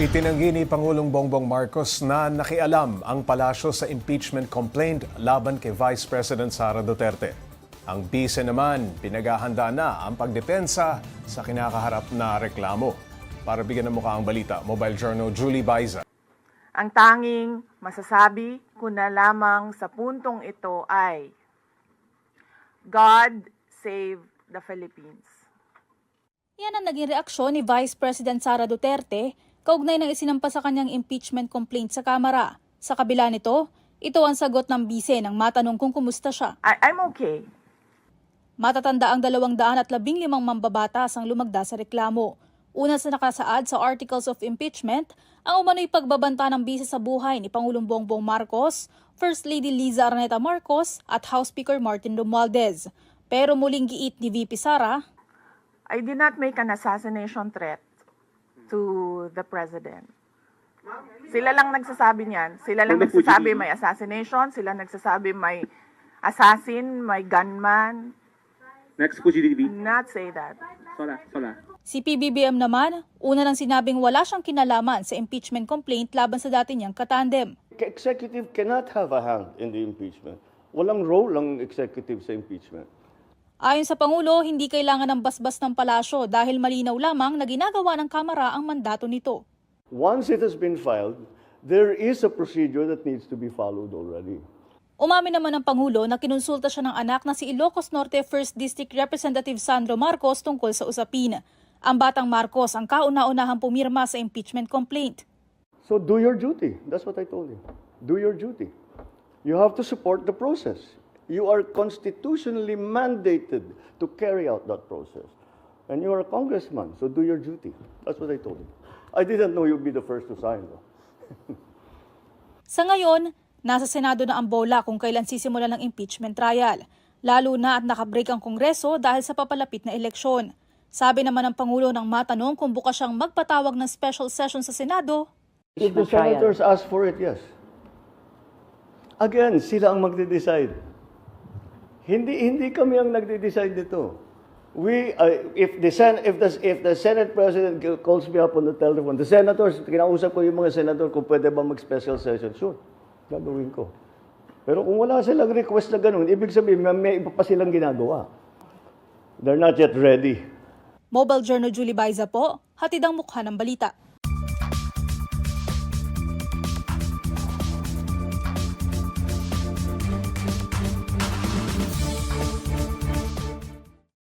Itinanggi ni Pangulong Bongbong Marcos na nakialam ang palasyo sa impeachment complaint laban kay Vice President Sara Duterte. Ang bise naman, pinaghahanda na ang pagdepensa sa kinakaharap na reklamo. Para bigyan ng mukha ang balita, Mobile Journal Julie Baiza. Ang tanging masasabi ko na lamang sa puntong ito ay God save the Philippines. Yan ang naging reaksyon ni Vice President Sara Duterte kaugnay ng isinampa sa kanyang impeachment complaint sa Kamara. Sa kabila nito, ito ang sagot ng bise nang matanong kung kumusta siya. I'm okay. Matatanda ang 215 mambabatas ang lumagda sa reklamo. Una sa nakasaad sa Articles of Impeachment, ang umano'y pagbabanta ng bise sa buhay ni Pangulong Bongbong Marcos, First Lady Liza Araneta Marcos at House Speaker Martin Romualdez. Pero muling giit ni VP Sara, I did not make an assassination threat to the President. Sila lang nagsasabi niyan. Sila lang nagsasabi may assassination. Sila nagsasabi may assassin, may gunman. Next po, GDB. Not say that. Sola. si PBBM naman, una nang sinabing wala siyang kinalaman sa impeachment complaint laban sa dati niyang katandem. Executive cannot have a hand in the impeachment. Walang role ang executive sa impeachment. Ayon sa Pangulo, hindi kailangan ng basbas ng palasyo dahil malinaw lamang na ginagawa ng Kamara ang mandato nito. Once it has been filed, there is a procedure that needs to be followed already. Umamin naman ng Pangulo na kinonsulta siya ng anak na si Ilocos Norte 1st District Representative Sandro Marcos tungkol sa usapin. Ang batang Marcos ang kauna-unahang pumirma sa impeachment complaint. So do your duty. That's what I told you. Do your duty. You have to support the process. You are constitutionally mandated to carry out that process. And you are a congressman, so do your duty. That's what I told you. I didn't know you'd be the first to sign, though. Sa ngayon, nasa Senado na ang bola kung kailan sisimulan ng impeachment trial. Lalo na at nakabreak ang Kongreso dahil sa papalapit na eleksyon. Sabi naman ng Pangulo nang matanong kung bukas siyang magpatawag ng special session sa Senado. If the senators ask for it, yes. Again, sila ang magde-decide. Hindi kami ang nagde-decide dito. If the Senate President calls me up on the telephone, the senators, kinausap ko yung mga senator kung pwede ba mag-special session, sure, gagawin ko. Pero kung wala silang request na ganun, ibig sabihin may iba pa silang ginagawa. They're not yet ready. Mobile Journal Julie Baiza po, hatid ang mukha ng balita.